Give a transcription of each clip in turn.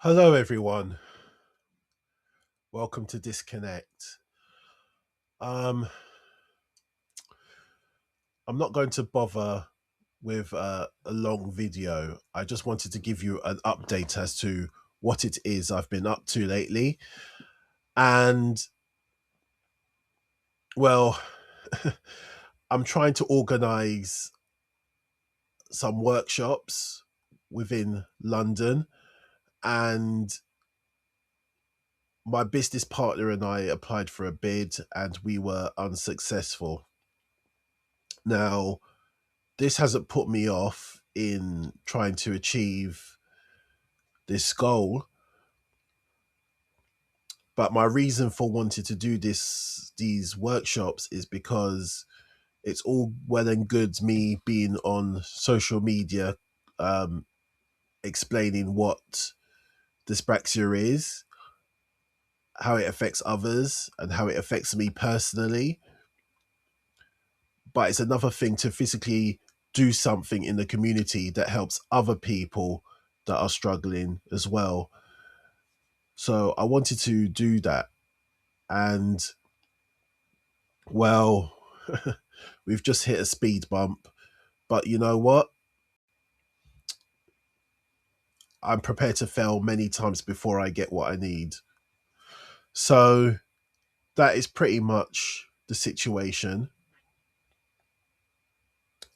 Hello, everyone. Welcome to Disconnect. I'm not going to bother with a long video. I just wanted to give you an update as to what it is I've been up to lately. And, well, I'm trying to organize some workshops within London, and my business partner and I applied for a bid and we were unsuccessful. Now, this hasn't put me off in trying to achieve this goal, but my reason for wanting to do these workshops is because it's all well and good me being on social media explaining what dyspraxia is, how it affects others, and how it affects me personally. But it's another thing to physically do something in the community that helps other people that are struggling as well. So I wanted to do that. And, well, we've just hit a speed bump. But you know what? I'm prepared to fail many times before I get what I need. So that is pretty much the situation.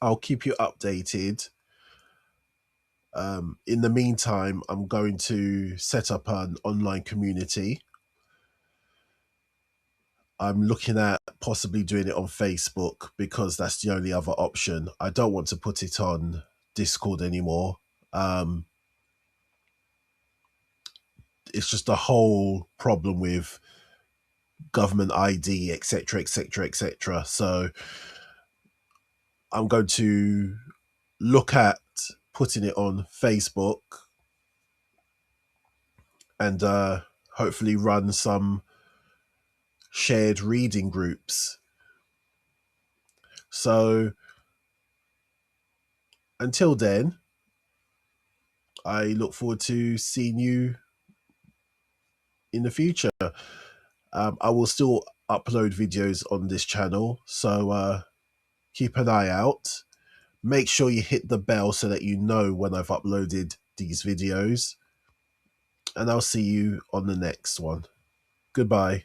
I'll keep you updated. In the meantime, I'm going to set up an online community. I'm looking at possibly doing it on Facebook because that's the only other option. I don't want to put it on Discord anymore. It's just a whole problem with government ID, etc., etc., etc. So I'm going to look at putting it on Facebook and hopefully run some shared reading groups. So until then, I look forward to seeing you in the future. I will still upload videos on this channel, so keep an eye out. Make sure you hit the bell so that you know when I've uploaded these videos. And I'll see you on the next one. Goodbye.